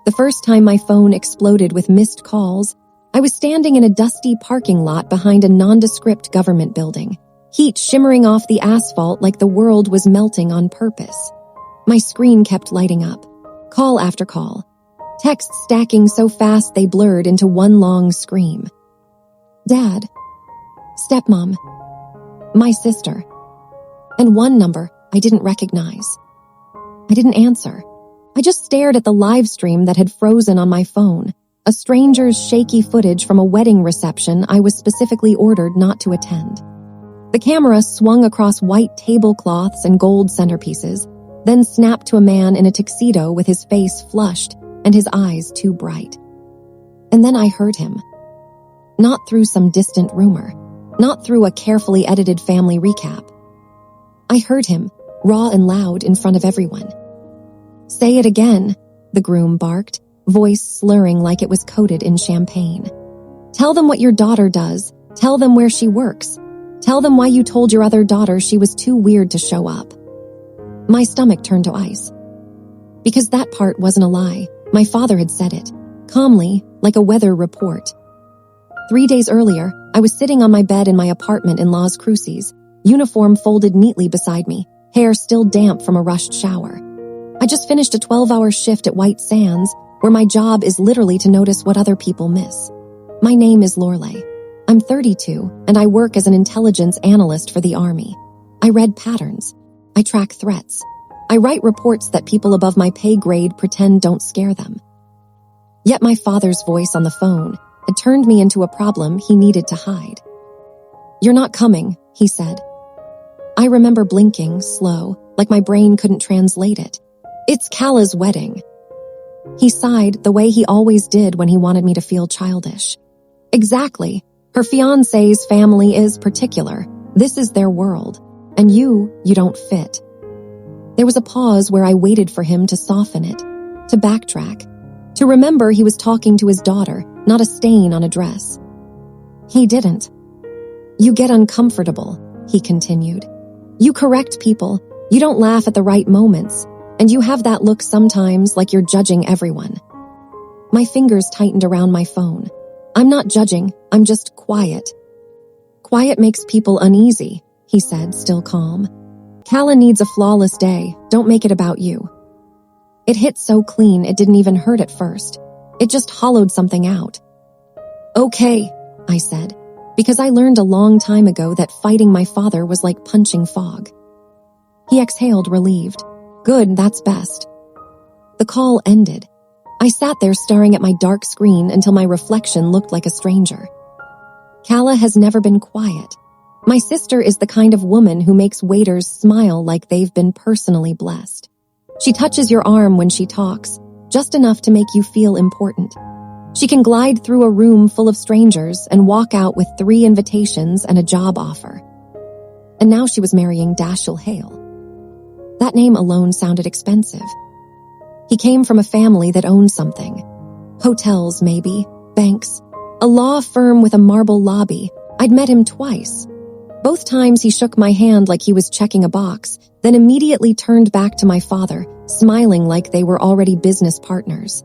The first time my phone exploded with missed calls, I was standing in a dusty parking lot behind a nondescript government building, heat shimmering off the asphalt like the world was melting on purpose. My screen kept lighting up, call after call, texts stacking so fast they blurred into one long scream. Dad, stepmom, my sister, and one number I didn't recognize. I didn't answer. I just stared at the live stream that had frozen on my phone, a stranger's shaky footage from a wedding reception I was specifically ordered not to attend. The camera swung across white tablecloths and gold centerpieces, then snapped to a man in a tuxedo with his face flushed and his eyes too bright. And then I heard him. Not through some distant rumor, not through a carefully edited family recap. I heard him, raw and loud in front of everyone. Say it again, the groom barked, voice slurring like it was coated in champagne. Tell them what your daughter does. Tell them where she works. Tell them why you told your other daughter she was too weird to show up. My stomach turned to ice. Because that part wasn't a lie. My father had said it, calmly, like a weather report. 3 days earlier, I was sitting on my bed in my apartment in Las Cruces, uniform folded neatly beside me, hair still damp from a rushed shower. I just finished a 12-hour shift at White Sands, where my job is literally to notice what other people miss. My name is Lorelei. I'm 32, and I work as an intelligence analyst for the Army. I read patterns. I track threats. I write reports that people above my pay grade pretend don't scare them. Yet my father's voice on the phone had turned me into a problem he needed to hide. You're not coming, he said. I remember blinking, slow, like my brain couldn't translate it. It's Kala's wedding. He sighed the way he always did when he wanted me to feel childish. Exactly. Her fiancé's family is particular. This is their world. And you don't fit. There was a pause where I waited for him to soften it, to backtrack, to remember he was talking to his daughter, not a stain on a dress. He didn't. You get uncomfortable, he continued. You correct people. You don't laugh at the right moments. And you have that look sometimes like you're judging everyone. My fingers tightened around my phone. I'm not judging, I'm just quiet. Quiet makes people uneasy, he said, still calm. Kala needs a flawless day, don't make it about you. It hit so clean it didn't even hurt at first. It just hollowed something out. Okay, I said, because I learned a long time ago that fighting my father was like punching fog. He exhaled, relieved. Good, that's best. The call ended. I sat there staring at my dark screen until my reflection looked like a stranger. Kala has never been quiet. My sister is the kind of woman who makes waiters smile like they've been personally blessed. She touches your arm when she talks, just enough to make you feel important. She can glide through a room full of strangers and walk out with 3 invitations and a job offer. And now she was marrying Dashiell Hale. That name alone sounded expensive. He came from a family that owned something. Hotels, maybe, banks, a law firm with a marble lobby. I'd met him twice. Both times he shook my hand like he was checking a box, then immediately turned back to my father, smiling like they were already business partners.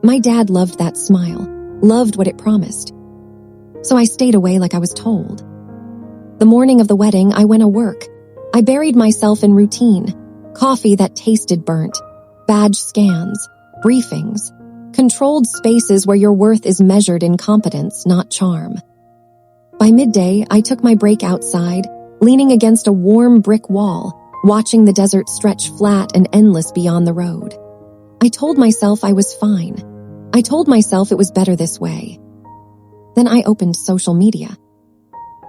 My dad loved that smile, loved what it promised. So I stayed away like I was told. The morning of the wedding, I went to work. I buried myself in routine, coffee that tasted burnt, badge scans, briefings, controlled spaces where your worth is measured in competence, not charm. By midday, I took my break outside, leaning against a warm brick wall, watching the desert stretch flat and endless beyond the road. I told myself I was fine. I told myself it was better this way. Then I opened social media.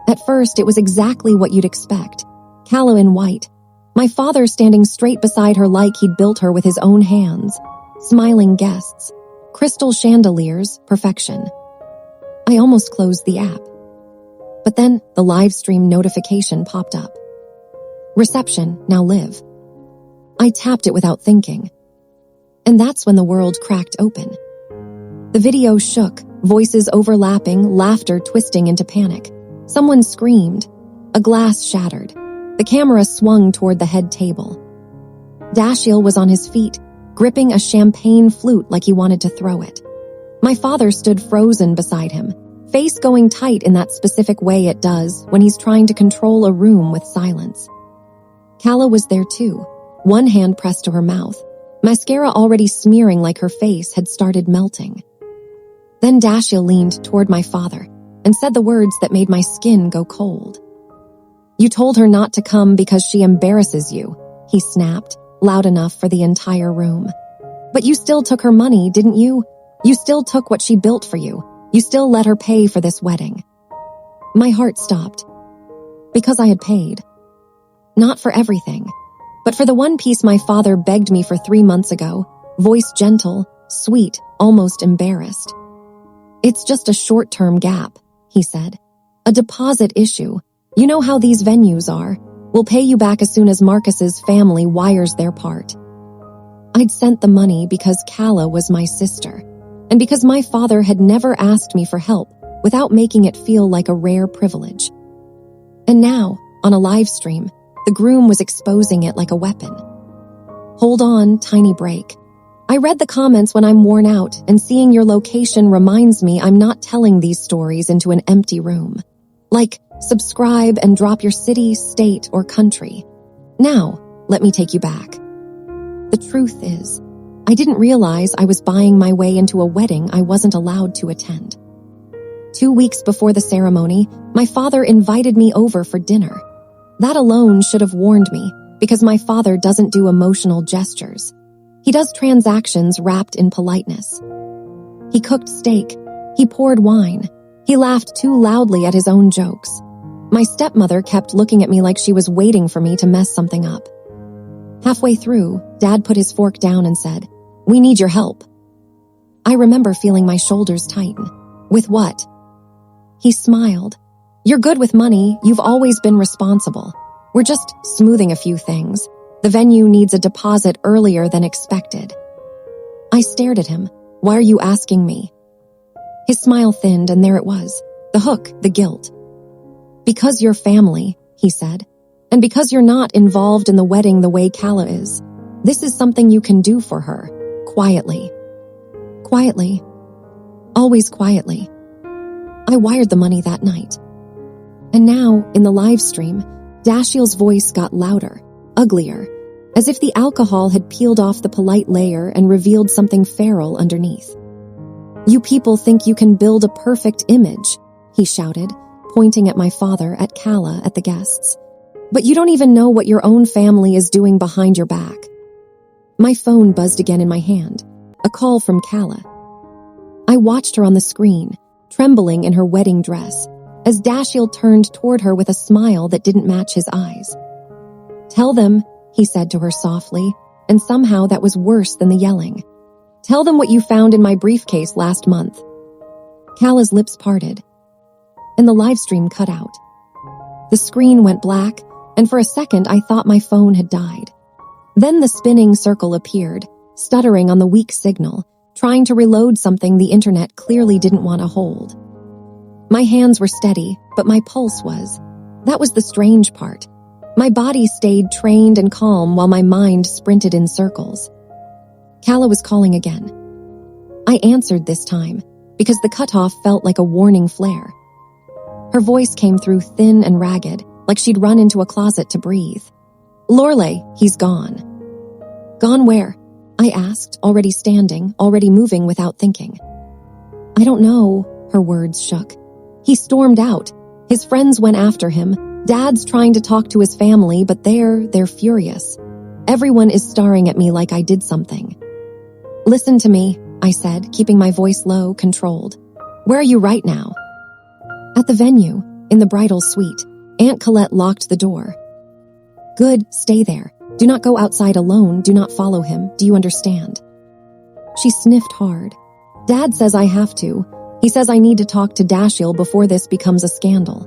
At first, it was exactly what you'd expect. Kala in white, my father standing straight beside her like he'd built her with his own hands, smiling guests, crystal chandeliers, perfection. I almost closed the app. But then the live stream notification popped up. Reception, now live. I tapped it without thinking. And that's when the world cracked open. The video shook, voices overlapping, laughter twisting into panic. Someone screamed. A glass shattered. The camera swung toward the head table. Dashiell was on his feet, gripping a champagne flute like he wanted to throw it. My father stood frozen beside him, face going tight in that specific way it does when he's trying to control a room with silence. Calla was there too, one hand pressed to her mouth, mascara already smearing like her face had started melting. Then Dashiell leaned toward my father and said the words that made my skin go cold. "You told her not to come because she embarrasses you," he snapped, loud enough for the entire room. "But you still took her money, didn't you? You still took what she built for you. You still let her pay for this wedding." My heart stopped. Because I had paid. Not for everything, but for the one piece my father begged me for 3 months ago, voice gentle, sweet, almost embarrassed. "It's just a short-term gap," he said. "A deposit issue. You know how these venues are. We'll pay you back as soon as Marcus's family wires their part." I'd sent the money because Calla was my sister, and because my father had never asked me for help without making it feel like a rare privilege. And now, on a live stream, the groom was exposing it like a weapon. Hold on, tiny break. I read the comments when I'm worn out, and seeing your location reminds me I'm not telling these stories into an empty room. Like, subscribe and drop your city, state, or country. Now, let me take you back. The truth is, I didn't realize I was buying my way into a wedding I wasn't allowed to attend. 2 weeks before the ceremony, my father invited me over for dinner. That alone should have warned me, because my father doesn't do emotional gestures. He does transactions wrapped in politeness. He cooked steak. He poured wine. He laughed too loudly at his own jokes. My stepmother kept looking at me like she was waiting for me to mess something up. Halfway through, Dad put his fork down and said, "We need your help." I remember feeling my shoulders tighten. With what? He smiled. "You're good with money. You've always been responsible. We're just smoothing a few things. The venue needs a deposit earlier than expected." I stared at him. "Why are you asking me?" His smile thinned, and there it was. The hook, the guilt. "Because you're family," he said. "And because you're not involved in the wedding the way Calla is. This is something you can do for her. Quietly." Quietly. Always quietly. I wired the money that night. And now, in the live stream, Dashiell's voice got louder, uglier, as if the alcohol had peeled off the polite layer and revealed something feral underneath. "You people think you can build a perfect image," he shouted, pointing at my father, at Calla, at the guests. "But you don't even know what your own family is doing behind your back." My phone buzzed again in my hand, a call from Calla. I watched her on the screen, trembling in her wedding dress, as Dashiell turned toward her with a smile that didn't match his eyes. "Tell them," he said to her softly, and somehow that was worse than the yelling. "Tell them what you found in my briefcase last month." Calla's lips parted, and the live stream cut out. The screen went black, and for a second I thought my phone had died. Then the spinning circle appeared, stuttering on the weak signal, trying to reload something the internet clearly didn't want to hold. My hands were steady, but my pulse was. That was the strange part. My body stayed trained and calm while my mind sprinted in circles. Calla was calling again. I answered this time, because the cutoff felt like a warning flare. Her voice came through thin and ragged, like she'd run into a closet to breathe. "Lorelei, he's gone." "Gone where?" I asked, already standing, already moving without thinking. "I don't know," her words shook. "He stormed out. His friends went after him. Dad's trying to talk to his family, but they're furious. Everyone is staring at me like I did something." "Listen to me," I said, keeping my voice low, controlled. "Where are you right now?" "At the venue, in the bridal suite. Aunt Colette locked the door." "Good, stay there. Do not go outside alone. Do not follow him. Do you understand?" She sniffed hard. "Dad says I have to. He says I need to talk to Dashiell before this becomes a scandal."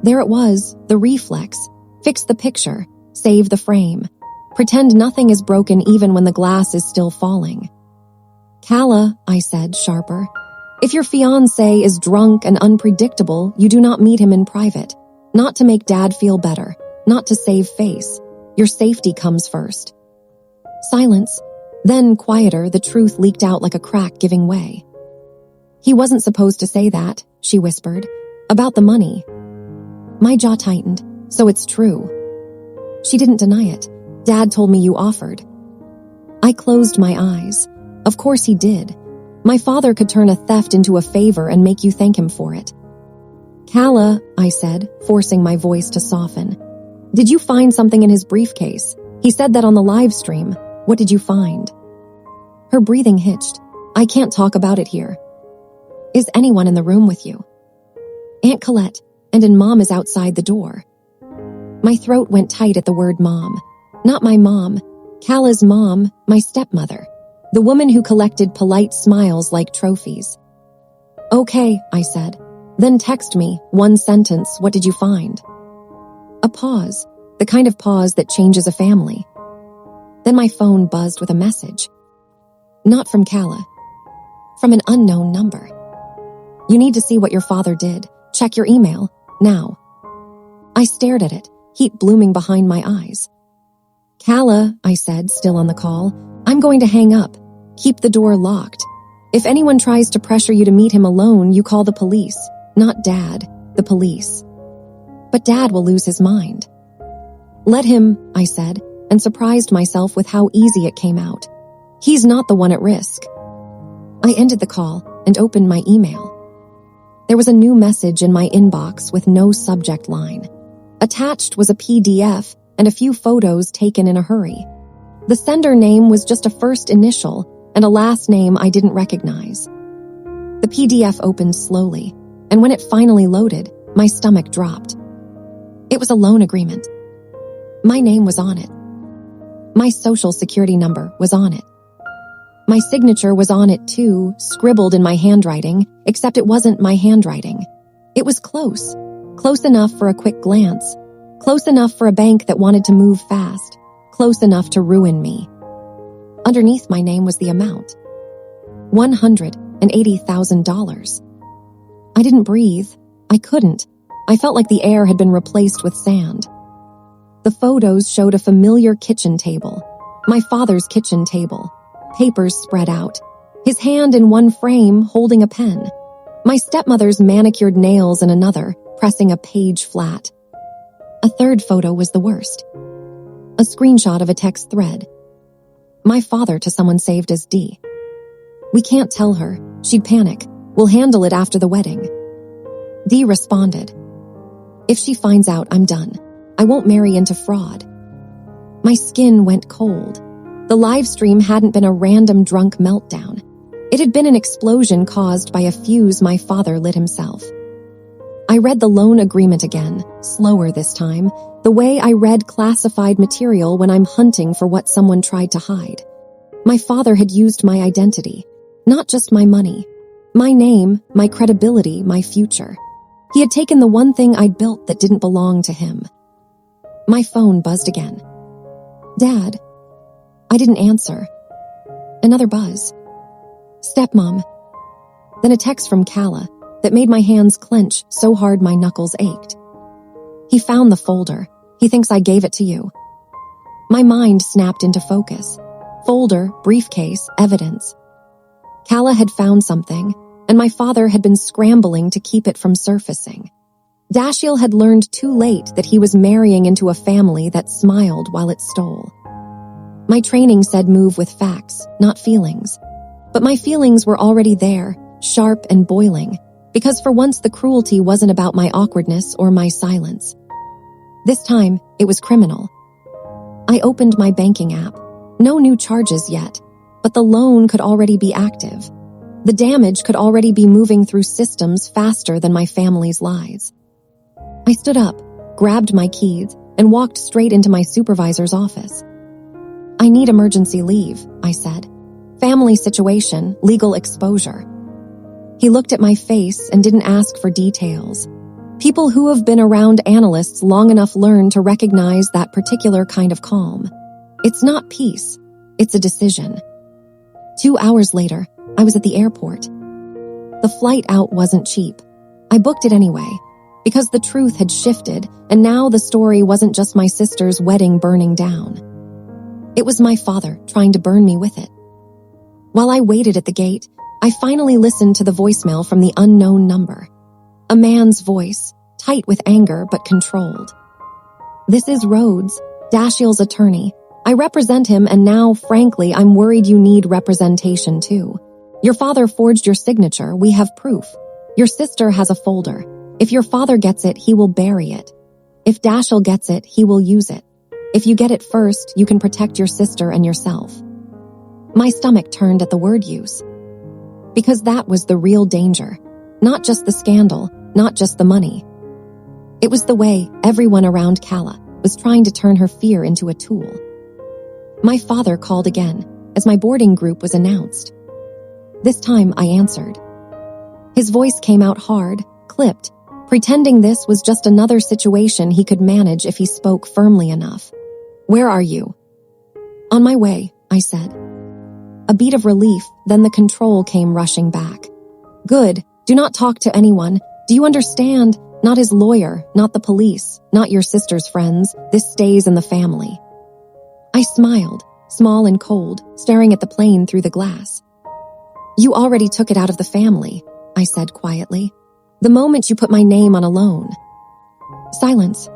There it was, the reflex. Fix the picture. Save the frame. Pretend nothing is broken even when the glass is still falling. "Calla," I said, sharper. "If your fiancé is drunk and unpredictable, you do not meet him in private. Not to make Dad feel better. Not to save face. Your safety comes first." Silence. Then, quieter, the truth leaked out like a crack giving way. "He wasn't supposed to say that," she whispered. "About the money." My jaw tightened. "So it's true." "She didn't deny it. Dad told me you offered." I closed my eyes. Of course he did. My father could turn a theft into a favor and make you thank him for it. "Calla," I said, forcing my voice to soften. "Did you find something in his briefcase? He said that on the live stream. What did you find?" Her breathing hitched. "I can't talk about it here." "Is anyone in the room with you?" "Aunt Colette, and Mom is outside the door." My throat went tight at the word mom. Not my mom. Calla's mom, my stepmother. The woman who collected polite smiles like trophies. "Okay," I said. "Then text me, one sentence, what did you find?" A pause, the kind of pause that changes a family. Then my phone buzzed with a message. Not from Calla. From an unknown number. "You need to see what your father did. Check your email, now." I stared at it, heat blooming behind my eyes. "Calla," I said, still on the call, "I'm going to hang up. Keep the door locked. If anyone tries to pressure you to meet him alone, you call the police. Not Dad, the police." "But Dad will lose his mind." "Let him," I said, and surprised myself with how easy it came out. "He's not the one at risk." I ended the call and opened my email. There was a new message in my inbox with no subject line. Attached was a PDF and a few photos taken in a hurry. The sender name was just a first initial and a last name I didn't recognize. The PDF opened slowly, and when it finally loaded, my stomach dropped. It was a loan agreement. My name was on it. My social security number was on it. My signature was on it too, scribbled in my handwriting, except it wasn't my handwriting. It was close. Close enough for a quick glance. Close enough for a bank that wanted to move fast. Close enough to ruin me. Underneath my name was the amount. $180,000. I didn't breathe. I couldn't. I felt like the air had been replaced with sand. The photos showed a familiar kitchen table. My father's kitchen table. Papers spread out. His hand in one frame, holding a pen. My stepmother's manicured nails in another, pressing a page flat. A third photo was the worst. A screenshot of a text thread. My father to someone saved as D. "We can't tell her. She'd panic. We'll handle it after the wedding." D responded. "If she finds out, I'm done. I won't marry into fraud." My skin went cold. The live stream hadn't been a random drunk meltdown. It had been an explosion caused by a fuse my father lit himself. I read the loan agreement again, slower this time, the way I read classified material when I'm hunting for what someone tried to hide. My father had used my identity, not just my money, my name, my credibility, my future. He had taken the one thing I'd built that didn't belong to him. My phone buzzed again. "Dad." I didn't answer. Another buzz. "Stepmom." Then a text from Calla that made my hands clench so hard my knuckles ached. "He found the folder. He thinks I gave it to you." My mind snapped into focus. Folder, briefcase, evidence. Calla had found something, and my father had been scrambling to keep it from surfacing. Dashiell had learned too late that he was marrying into a family that smiled while it stole. My training said move with facts, not feelings. But my feelings were already there, sharp and boiling, because for once the cruelty wasn't about my awkwardness or my silence. This time, it was criminal. I opened my banking app. No new charges yet, but the loan could already be active. The damage could already be moving through systems faster than my family's lies. I stood up, grabbed my keys, and walked straight into my supervisor's office. "I need emergency leave," I said. "Family situation, legal exposure." He looked at my face and didn't ask for details. People who have been around analysts long enough learn to recognize that particular kind of calm. It's not peace, it's a decision. 2 hours later, I was at the airport. The flight out wasn't cheap. I booked it anyway, because the truth had shifted, and now the story wasn't just my sister's wedding burning down. It was my father trying to burn me with it. While I waited at the gate, I finally listened to the voicemail from the unknown number. A man's voice, tight with anger but controlled. "This is Rhodes, Dashiell's attorney. I represent him, and now, frankly, I'm worried you need representation too. Your father forged your signature. We have proof. Your sister has a folder. If your father gets it, he will bury it. If Dashiell gets it, he will use it. If you get it first, you can protect your sister and yourself." My stomach turned at the word use. Because that was the real danger. Not just the scandal, not just the money. It was the way everyone around Calla was trying to turn her fear into a tool. My father called again as my boarding group was announced. This time I answered. His voice came out hard, clipped, pretending this was just another situation he could manage if he spoke firmly enough. "Where are you?" "On my way," I said. A beat of relief, then the control came rushing back. "Good, do not talk to anyone. Do you understand? Not his lawyer, not the police, not your sister's friends. This stays in the family." I smiled, small and cold, staring at the plane through the glass. "You already took it out of the family," I said quietly. "The moment you put my name on a loan." Silence.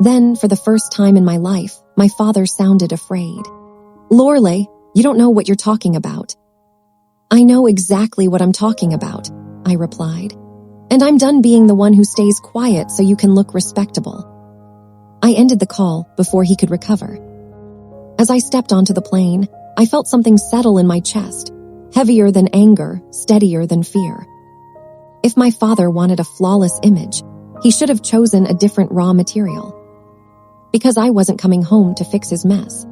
Then, for the first time in my life, my father sounded afraid. "Lorelei, you don't know what you're talking about." "I know exactly what I'm talking about," I replied. "And I'm done being the one who stays quiet so you can look respectable." I ended the call before he could recover. As I stepped onto the plane, I felt something settle in my chest, heavier than anger, steadier than fear. If my father wanted a flawless image, he should have chosen a different raw material. Because I wasn't coming home to fix his mess.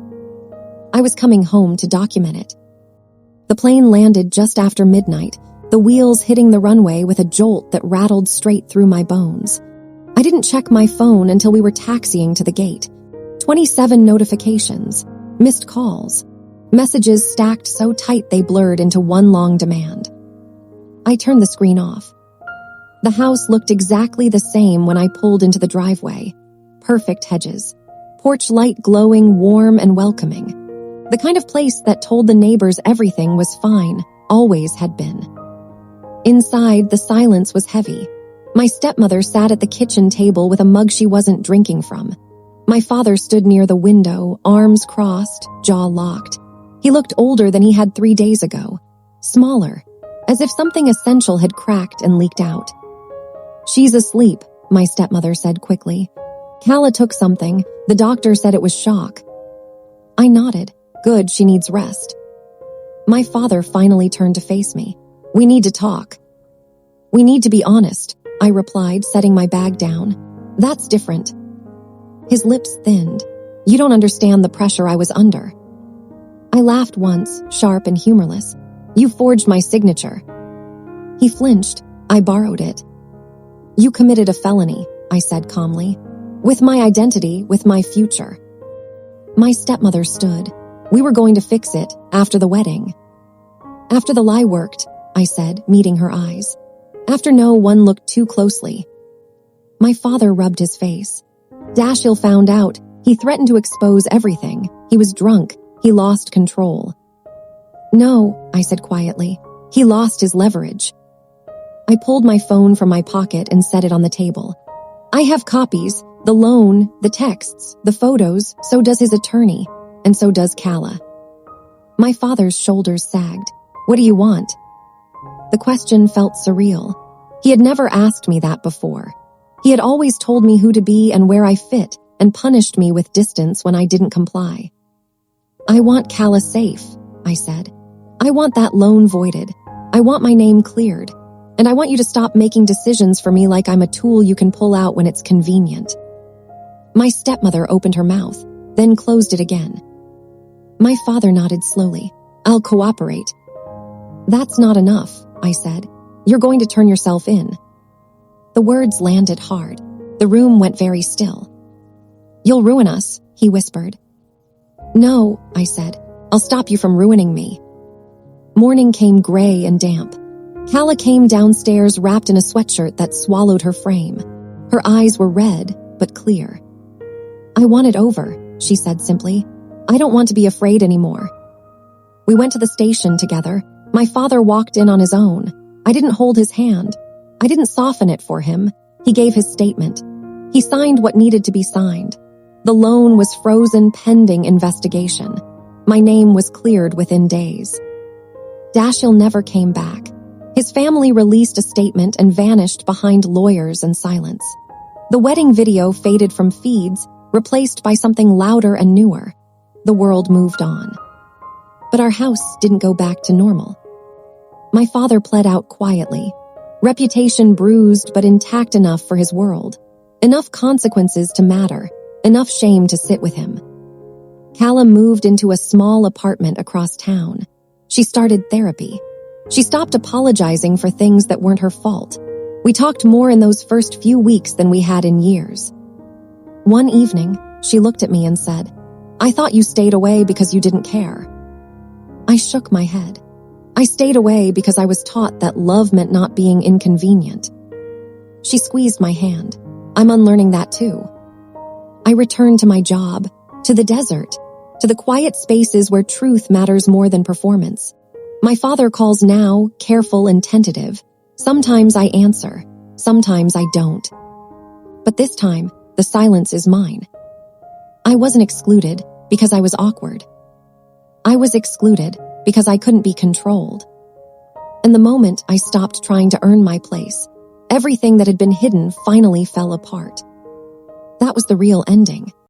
I was coming home to document it. The plane landed just after midnight, the wheels hitting the runway with a jolt that rattled straight through my bones. I didn't check my phone until we were taxiing to the gate. 27 notifications, missed calls, messages stacked so tight they blurred into one long demand. I turned the screen off. The house looked exactly the same when I pulled into the driveway. Perfect hedges, porch light glowing, warm and welcoming. The kind of place that told the neighbors everything was fine, always had been. Inside, the silence was heavy. My stepmother sat at the kitchen table with a mug she wasn't drinking from. My father stood near the window, arms crossed, jaw locked. He looked older than he had 3 days ago, smaller, as if something essential had cracked and leaked out. "She's asleep," my stepmother said quickly. "Calla took something. The doctor said it was shock." I nodded. "Good, she needs rest." My father finally turned to face me. "We need to talk." "We need to be honest," I replied, setting my bag down. "That's different." His lips thinned. "You don't understand the pressure I was under." I laughed once, sharp and humorless. "You forged my signature." He flinched. "I borrowed it." "You committed a felony," I said calmly. "With my identity, with my future." My stepmother stood. "We were going to fix it, after the wedding." "After the lie worked," I said, meeting her eyes. "After no one looked too closely." My father rubbed his face. "Dashiell found out. He threatened to expose everything. He was drunk. He lost control." "No," I said quietly. "He lost his leverage." I pulled my phone from my pocket and set it on the table. "I have copies, the loan, the texts, the photos, so does his attorney, and so does Calla." My father's shoulders sagged. "What do you want?" The question felt surreal. He had never asked me that before. He had always told me who to be and where I fit, and punished me with distance when I didn't comply. "I want Calla safe," I said. "I want that loan voided. I want my name cleared. And I want you to stop making decisions for me like I'm a tool you can pull out when it's convenient." My stepmother opened her mouth, then closed it again. My father nodded slowly. "I'll cooperate." "That's not enough," I said. "You're going to turn yourself in." The words landed hard. The room went very still. "You'll ruin us," he whispered. "No," I said. "I'll stop you from ruining me." Morning came gray and damp. Calla came downstairs wrapped in a sweatshirt that swallowed her frame. Her eyes were red, but clear. "I want it over," she said simply. I don't want to be afraid anymore. We went to the station together. My father walked in on his own. I didn't hold his hand. I didn't soften it for him. He gave his statement. He signed what needed to be signed. The loan was frozen pending investigation. My name was cleared within days. Dashiell never came back. His family released a statement and vanished behind lawyers and silence. The wedding video faded from feeds, replaced by something louder and newer. The world moved on. But our house didn't go back to normal. My father pled out quietly. Reputation bruised but intact enough for his world. Enough consequences to matter. Enough shame to sit with him. Callum moved into a small apartment across town. She started therapy. She stopped apologizing for things that weren't her fault. We talked more in those first few weeks than we had in years. One evening, she looked at me and said, "I thought you stayed away because you didn't care." I shook my head. I stayed away because I was taught that love meant not being inconvenient. She squeezed my hand. I'm unlearning that too. I returned to my job, to the desert, to the quiet spaces where truth matters more than performance. My father calls now, careful and tentative. Sometimes I answer, sometimes I don't. But this time, the silence is mine. I wasn't excluded because I was awkward. I was excluded because I couldn't be controlled. And the moment I stopped trying to earn my place, everything that had been hidden finally fell apart. That was the real ending.